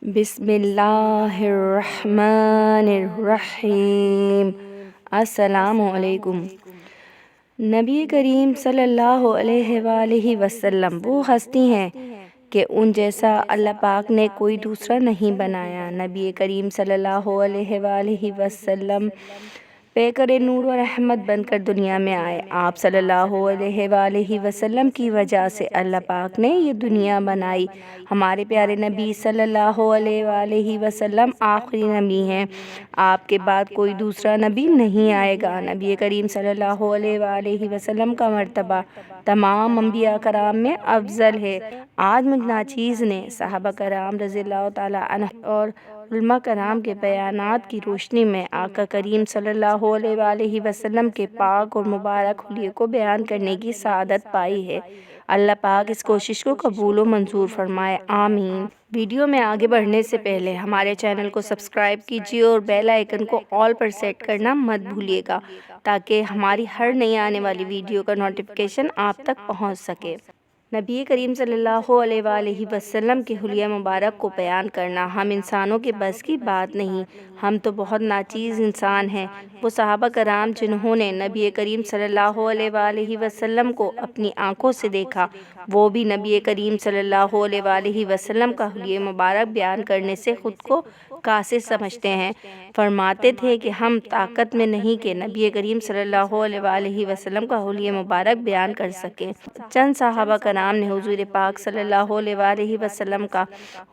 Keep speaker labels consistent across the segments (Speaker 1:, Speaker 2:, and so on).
Speaker 1: بسم اللہ الرحمن الرحیم۔ السلام علیکم۔ نبی کریم صلی اللہ علیہ وآلہ وسلم وہ ہستی ہیں کہ ان جیسا اللہ پاک نے کوئی دوسرا نہیں بنایا۔ نبی کریم صلی اللہ علیہ وآلہ وسلم پیکر نور و رحمت بن کر دنیا میں آئے۔ آپ صلی اللہ علیہ وآلہ وسلم کی وجہ سے اللہ پاک نے یہ دنیا بنائی۔ ہمارے پیارے نبی صلی اللہ علیہ وآلہ وسلم آخری نبی ہیں۔ آپ کے بعد کوئی دوسرا نبی نہیں آئے گا۔ نبی کریم صلی اللہ علیہ وآلہ وسلم کا مرتبہ تمام انبیاء کرام میں افضل ہے۔ آج مجھ ناچیز نے صحابہ کرام رضی اللہ تعالیٰ عنہ اور علماء کرام کے بیانات کی روشنی میں آقا کریم صلی اللہ علیہ وآلہ وسلم کے پاک اور مبارک حلیے کو بیان کرنے کی سعادت پائی ہے۔ اللہ پاک اس کوشش کو قبول و منظور فرمائے، آمین۔ ویڈیو میں آگے بڑھنے سے پہلے ہمارے چینل کو سبسکرائب کیجیے اور بیل آئیکن کو آل پر سیٹ کرنا مت بھولیے گا تاکہ ہماری ہر نئی آنے والی ویڈیو کا نوٹیفیکیشن آپ تک پہنچ سکے۔ نبی کریم صلی اللہ علیہ وآلہ وسلم کے حلیہ مبارک کو بیان کرنا ہم انسانوں کے بس کی بات نہیں۔ ہم تو بہت ناچیز انسان ہیں۔ وہ صحابہ کرام جنہوں نے نبی کریم صلی اللہ علیہ وآلہ وسلم کو اپنی آنکھوں سے دیکھا، وہ بھی نبی کریم صلی اللہ علیہ وآلہ وسلم کا حلیہ مبارک بیان کرنے سے خود کو قاصر سمجھتے ہیں۔ فرماتے تھے کہ ہم طاقت میں نہیں کہ نبی کریم صلی اللہ علیہ وآلہ وسلم کا حلیہ مبارک بیان کر سکیں۔ چند صحابہ کرام نے حضور پاک صلی اللہ علیہ وآلہ وسلم کا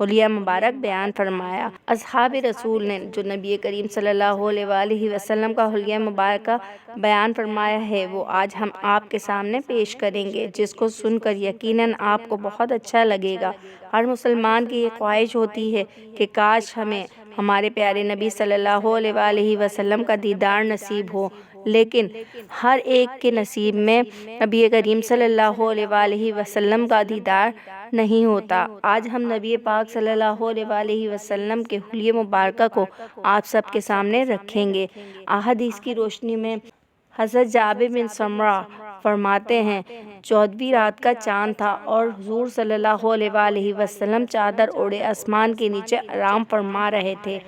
Speaker 1: حلیہ مبارک بیان فرمایا۔ اصحاب رسول نے جو نبی کریم صلی اللہ علیہ وآلہ وسلم کا حلیہ مبارکہ بیان فرمایا ہے وہ آج ہم آپ کے سامنے پیش کریں گے، جس کو سن کر یقیناً آپ کو بہت اچھا لگے گا۔ ہر مسلمان کی یہ خواہش ہوتی ہے کہ کاش ہمیں ہمارے پیارے نبی صلی اللہ علیہ وآلہ وسلم کا دیدار نصیب ہو، لیکن ہر ایک کے نصیب میں نبی کریم صلی اللہ علیہ وآلہ وسلم کا دیدار نہیں ہوتا۔ آج ہم نبی پاک صلی اللہ علیہ وآلہ وسلم کے حلیہ مبارکہ کو آپ سب کے سامنے رکھیں گے۔ احادیث کی روشنی میں حضرت جابر بن سمرہ فرماتے ہیں، 14ویں رات کا چاند تھا اور حضور صلی اللہ علیہ وآلہ وسلم چادر اوڑھے آسمان کے نیچے آرام فرما رہے تھے۔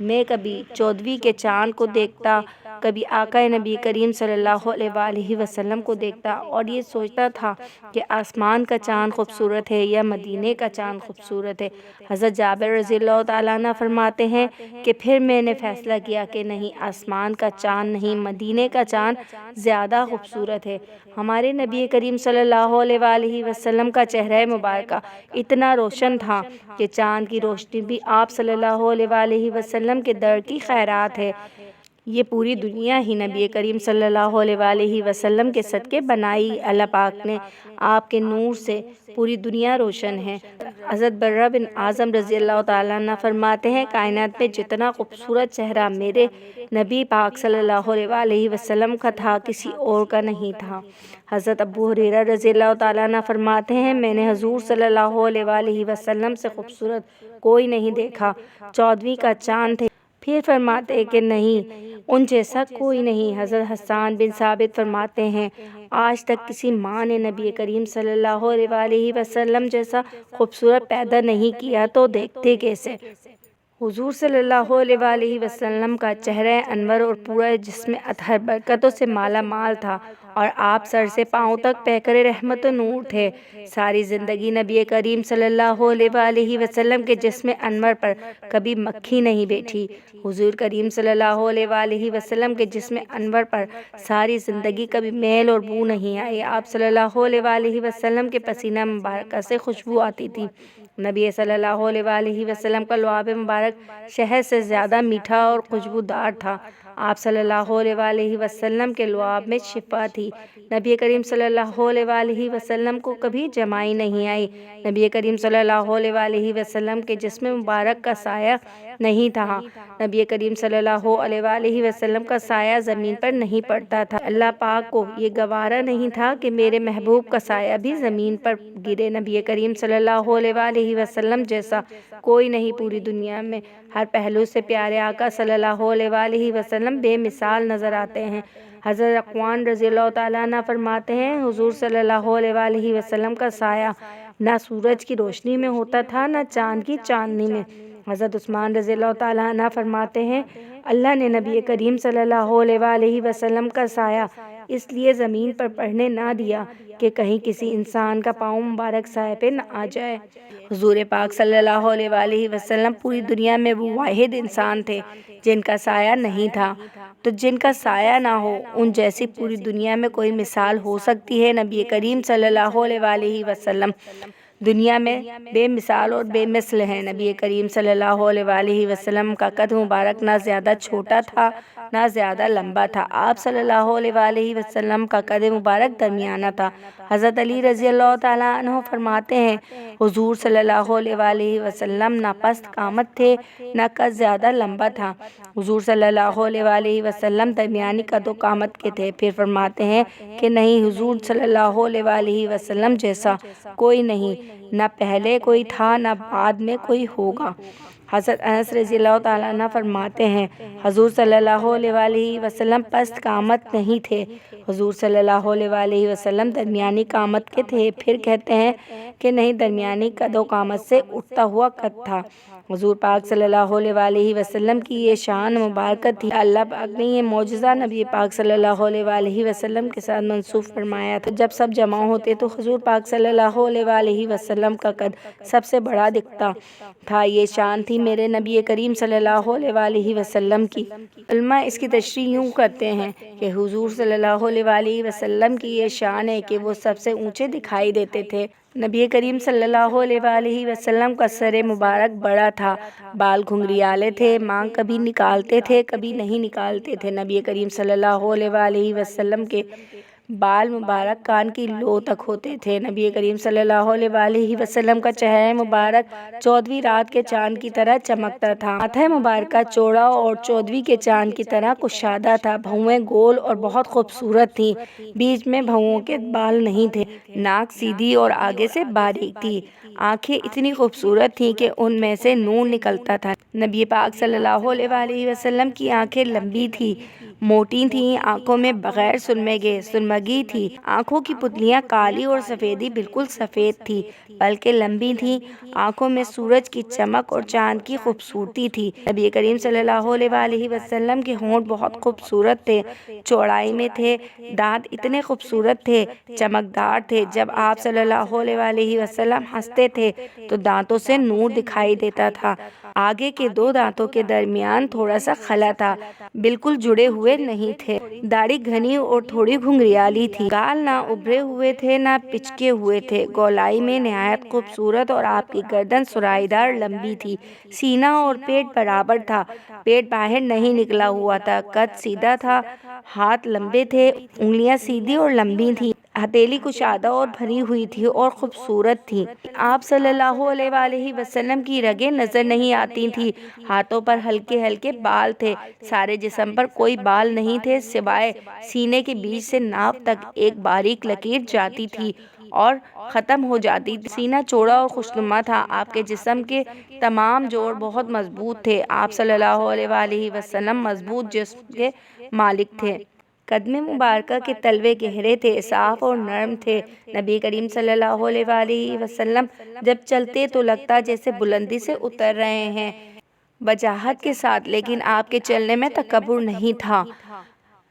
Speaker 1: میں کبھی 14ویں کے چاند کو دیکھتا، کبھی آقا نبی کریم صلی اللہ علیہ وآلہ وسلم کو دیکھتا اور یہ سوچتا تھا کہ آسمان کا چاند خوبصورت ہے یا مدینے کا چاند خوبصورت ہے۔ حضرت جابر رضی اللہ تعالیٰ عنہ فرماتے ہیں کہ پھر میں نے فیصلہ کیا کہ نہیں، آسمان کا چاند نہیں، مدینے کا چاند زیادہ خوبصورت ہے۔ ہمارے نبی کریم صلی اللہ علیہ وآلہ وسلم کا چہرہ مبارکہ اتنا روشن تھا کہ چاند کی روشنی بھی آپ صلی اللہ علیہ وآلہ وسلم کے در کی خیرات ہے۔ یہ پوری دنیا ہی نبی کریم صلی اللہ علیہ وآلہ وسلم کے صدقے بنائی۔ اللہ پاک نے آپ کے نور سے پوری دنیا روشن ہے۔ حضرت برہ بن عازم رضی اللہ تعالیٰ عنہ فرماتے ہیں، کائنات میں جتنا خوبصورت چہرہ میرے نبی پاک صلی اللہ علیہ وآلہ وسلم کا تھا، کسی اور کا نہیں تھا۔ حضرت ابو ہریرہ رضی اللہ تعالیٰ عنہ فرماتے ہیں، میں نے حضور صلی اللہ علیہ وآلہ وسلم سے خوبصورت کوئی نہیں دیکھا۔ 14ویں کا چاند تھے۔ پھر فرماتے کہ نہیں، ان جیسا کوئی نہیں۔ حضرت حسان بن ثابت فرماتے ہیں، آج تک کسی ماں نے نبی کریم صلی اللہ علیہ وآلہ وسلم جیسا خوبصورت پیدا نہیں کیا تو دیکھتے کیسے؟ حضور صلی اللہ علیہ وآلہ وسلم کا چہرہ انور اور پورا جسم اطہر برکتوں سے مالا مال تھا اور آپ سر سے پاؤں تک پیکر رحمت و نور تھے۔ ساری زندگی نبی کریم صلی اللہ علیہ وآلہ وسلم کے جسم انور پر کبھی مکھی نہیں بیٹھی۔ حضور کریم صلی اللہ علیہ وآلہ وسلم کے جسم انور پر ساری زندگی کبھی میل اور بو نہیں آئی۔ آپ صلی اللہ علیہ وآلہ وسلم کے پسینہ مبارکہ سے خوشبو آتی تھی۔ نبی صلی اللہ علیہ وآلہ وسلم کا لعاب مبارک شہد سے زیادہ میٹھا اور خوشبودار تھا۔ آپ صلی اللہ علیہ وآلہ وسلم کے لعاب میں شفا تھی۔ نبی کریم صلی اللہ علیہ وآلہ وسلم کو کبھی جمائی نہیں آئی۔ نبی کریم صلی اللہ علیہ وآلہ وسلم کے جسم مبارک کا سایہ نہیں تھا۔ نبی کریم صلی اللہ علیہ وآلہ وسلم کا سایہ زمین پر نہیں پڑتا تھا۔ اللہ پاک کو یہ گوارا نہیں تھا کہ میرے محبوب کا سایہ بھی زمین پر گرے۔ نبی کریم صلی اللہ علیہ وآلہ وسلم جیسا کوئی نہیں پوری دنیا میں۔ ہر پہلو سے پیارے آقا صلی اللہ علیہ وآلہ وسلم بے مثال نظر آتے ہیں۔ حضرت اقوان رضی اللہ تعالیٰ عنہ فرماتے ہیں، حضور صلی اللہ علیہ وآلہ وسلم کا سایہ نہ سورج کی روشنی میں ہوتا تھا نہ چاند کی چاندنی میں۔ حضرت عثمان رضی اللہ تعالیٰ عنہ فرماتے ہیں اللہ نے نبی کریم صلی اللہ علیہ وآلہ وسلم کا سایہ اس لیے زمین پر پڑنے نہ دیا کہ کہیں کسی انسان کا پاؤں مبارک سایہ پہ نہ آ جائے۔ حضور پاک صلی اللہ علیہ وآلہ وسلم پوری دنیا میں وہ واحد انسان تھے جن کا سایہ نہیں تھا، تو جن کا سایہ نہ ہو ان جیسی پوری دنیا میں کوئی مثال ہو سکتی ہے؟ نبی کریم صلی اللہ علیہ وآلہ وسلم دنیا میں بے مثال اور بے مثل ہیں۔ نبی کریم صلی اللہ علیہ وآلہ وسلم کا قد مبارک نہ زیادہ چھوٹا تھا نہ زیادہ لمبا تھا، آپ صلی اللہ علیہ وآلہ وسلم کا قد مبارک درمیانہ تھا۔ حضرت علی رضی اللہ تعالیٰ عنہ فرماتے ہیں حضور صلی اللہ علیہ وآلہ وسلم نہ پست قامت تھے نہ قد زیادہ لمبا تھا، حضور صلی اللہ علیہ وآلہ وسلم درمیانی قد و قامت کے تھے۔ پھر فرماتے ہیں کہ نہیں، حضور صلی اللہ علیہ وآلہ وسلم جیسا کوئی نہیں، نہ پہلے کوئی تھا نہ بعد میں کوئی ہوگا۔ حضرت انس رضی اللہ تعالیٰ عنہ فرماتے ہیں حضور صلی اللہ علیہ وآلہ وسلم پست قامت نہیں تھے، حضور صلی اللہ علیہ وآلہ وسلم درمیانی قامت کے تھے۔ پھر کہتے ہیں کہ نہیں، درمیانی قد و قامت سے اٹھتا ہوا قد تھا۔ حضور پاک صلی اللہ علیہ وآلہ وسلم کی یہ شان مبارکت تھی، اللہ پاک نے یہ معجزہ نبی پاک صلی اللہ علیہ وآلہ وسلم کے ساتھ منسوخ فرمایا تھا۔ جب سب جمع ہوتے تو حضور پاک صلی اللہ علیہ وآلہ وسلم کا قد سب سے بڑا دکھتا تھا، یہ شان تھی میرے نبی کریم صلی اللہ علیہ وآلہ وسلم کی۔ علماء اس کی تشریح یوں کرتے ہیں کہ حضور صلی اللہ علیہ وآلہ وسلم کی یہ شان ہے کہ وہ سب سے اونچے دکھائی دیتے تھے۔ نبی کریم صلی اللہ علیہ وآلہ وسلم کا سر مبارک بڑا تھا، بال گھنگریالے تھے، مانگ کبھی نکالتے تھے کبھی نہیں نکالتے تھے۔ نبی کریم صلی اللہ علیہ وآلہ وسلم کے بال مبارک کان کی لو تک ہوتے تھے۔ نبی کریم صلی اللہ علیہ وآلہ وسلم کا چہرہ مبارک 14ویں رات کے چاند کی طرح چمکتا تھا، ماتھا مبارکہ چوڑا اور 14ویں کے چاند کی طرح کشادہ تھا، بھویں گول اور بہت خوبصورت تھیں، بیچ میں بھووں کے بال نہیں تھے، ناک سیدھی اور آگے سے باریک تھی، آنکھیں اتنی خوبصورت تھیں کہ ان میں سے نور نکلتا تھا۔ نبی پاک صلی اللہ علیہ وآلہ وسلم کی آنکھیں لمبی تھیں، موٹی تھیں، آنکھوں میں بغیر سرمے کے سرمگی تھی، آنکھوں کی پتلیاں کالی اور سفیدی بالکل سفید تھی بلکہ لمبی تھیں، آنکھوں میں سورج کی چمک اور چاند کی خوبصورتی تھی۔ نبی کریم صلی اللہ علیہ وآلہ وسلم کے ہونٹ بہت خوبصورت تھے، چوڑائی میں تھے، دانت اتنے خوبصورت تھے، چمکدار تھے، جب آپ صلی اللہ علیہ وآلہ وسلم ہنستے تھے تو دانتوں سے نور دکھائی دیتا تھا، آگے کے دو دانتوں کے درمیان تھوڑا سا خلا تھا، بالکل جڑے ہوئے نہیں تھے، داڑھی گھنی اور تھوڑی گھنگریالی تھی، گال نہ ابھرے ہوئے تھے نہ پچکے ہوئے تھے، گولائی میں نہایت خوبصورت، اور آپ کی گردن سرائی دار لمبی تھی، سینہ اور پیٹ برابر تھا، پیٹ باہر نہیں نکلا ہوا تھا، قد سیدھا تھا، ہاتھ لمبے تھے، انگلیاں سیدھی اور لمبی تھیں، ہتھیلی کشادہ اور بھری ہوئی تھی اور خوبصورت تھی۔ آپ صلی اللہ علیہ وآلہ وسلم کی رگیں نظر نہیں آتی تھیں، ہاتھوں پر ہلکے ہلکے بال تھے، سارے جسم پر کوئی بال نہیں تھے سوائے سینے کے بیچ سے ناف تک ایک باریک لکیر جاتی تھی اور ختم ہو جاتی تھی، سینہ چوڑا اور خوشنما تھا، آپ کے جسم کے تمام جوڑ بہت مضبوط تھے، آپ صلی اللہ علیہ وآلہ وسلم مضبوط جسم کے مالک تھے، قدم مبارکہ کے تلوے گہرے تھے، صاف اور نرم تھے۔ نبی کریم صلی اللہ علیہ وآلہ وسلم جب چلتے تو لگتا جیسے بلندی سے اتر رہے ہیں، وجاہت کے ساتھ، لیکن آپ کے چلنے میں تکبر نہیں تھا۔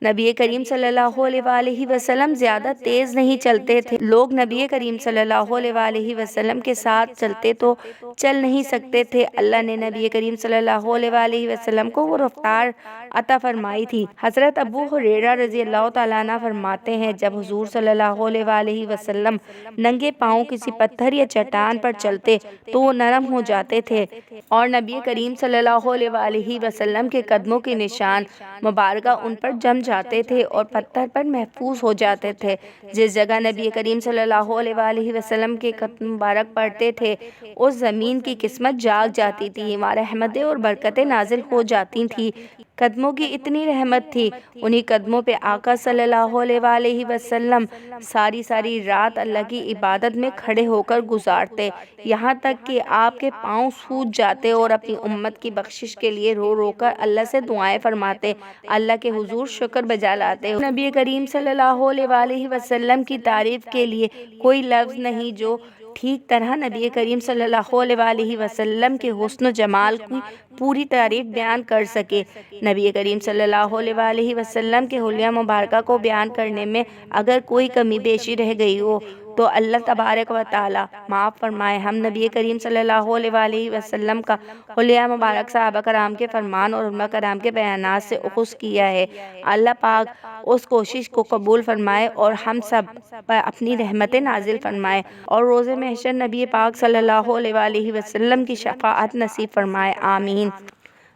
Speaker 1: نبی کریم صلی اللہ علیہ وآلہ وسلم زیادہ تیز نہیں چلتے تھے، لوگ نبی کریم صلی اللہ علیہ وآلہ وسلم کے ساتھ چلتے تو چل نہیں سکتے تھے، اللہ نے نبی کریم صلی اللہ علیہ وآلہ وسلم کو وہ رفتار عطا فرمائی تھی۔ حضرت ابو ہریرہ رضی اللہ تعالیٰ عنہ فرماتے ہیں جب حضور صلی اللہ علیہ وآلہ وسلم ننگے پاؤں کسی پتھر یا چٹان پر چلتے تو وہ نرم ہو جاتے تھے اور نبی کریم صلی اللہ علیہ وآلہ وسلم کے قدموں کے نشان مبارکہ ان پر جم جاتے تھے اور پتھر پر محفوظ ہو جاتے تھے، جس جگہ نبی کریم صلی اللہ علیہ وآلہ وسلم کے قدم مبارک پڑتے تھے اس زمین کی قسمت جاگ جاتی تھی، وہاں رحمتیں اور برکتیں نازل ہو جاتی تھیں، قدموں کی اتنی رحمت تھی، انہی قدموں پہ آقا صلی اللہ علیہ وآلہ وسلم ساری رات اللہ کی عبادت میں کھڑے ہو کر گزارتے، یہاں تک کہ آپ کے پاؤں سوج جاتے اور اپنی امت کی بخشش کے لیے رو رو کر اللہ سے دعائیں فرماتے، اللہ کے حضور شکر بجا لاتے۔ نبی کریم صلی اللہ علیہ وآلہ وسلم کی تعریف کے لیے کوئی لفظ نہیں جو ٹھیک طرح نبی کریم صلی اللہ علیہ وسلم کے حسن و جمال کی پوری تعریف بیان کر سکے۔ نبی کریم صلی اللہ علیہ وسلم کے حلیہ مبارکہ کو بیان کرنے میں اگر کوئی کمی بیشی رہ گئی ہو تو اللہ تبارک و تعالی معاف فرمائے۔ ہم نبی کریم صلی اللہ علیہ وسلم کا حلیہ مبارک صحابہ کرام کے فرمان اور علماء کرام کے بیانات سے اخذ کیا ہے۔ اللہ پاک اس کوشش کو قبول فرمائے اور ہم سب پر اپنی رحمتیں نازل فرمائے اور روز محشر نبی پاک صلی اللہ علیہ وسلم کی شفاعت نصیب فرمائے، آمین۔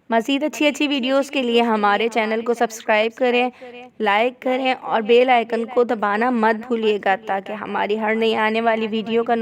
Speaker 1: مزید اچھی ویڈیوز کے لیے ہمارے چینل کو سبسکرائب کریں، لائک کریں اور بیل آئیکن کو دبانا مت بھولیے گا تاکہ ہماری ہر نئی آنے والی ویڈیو کا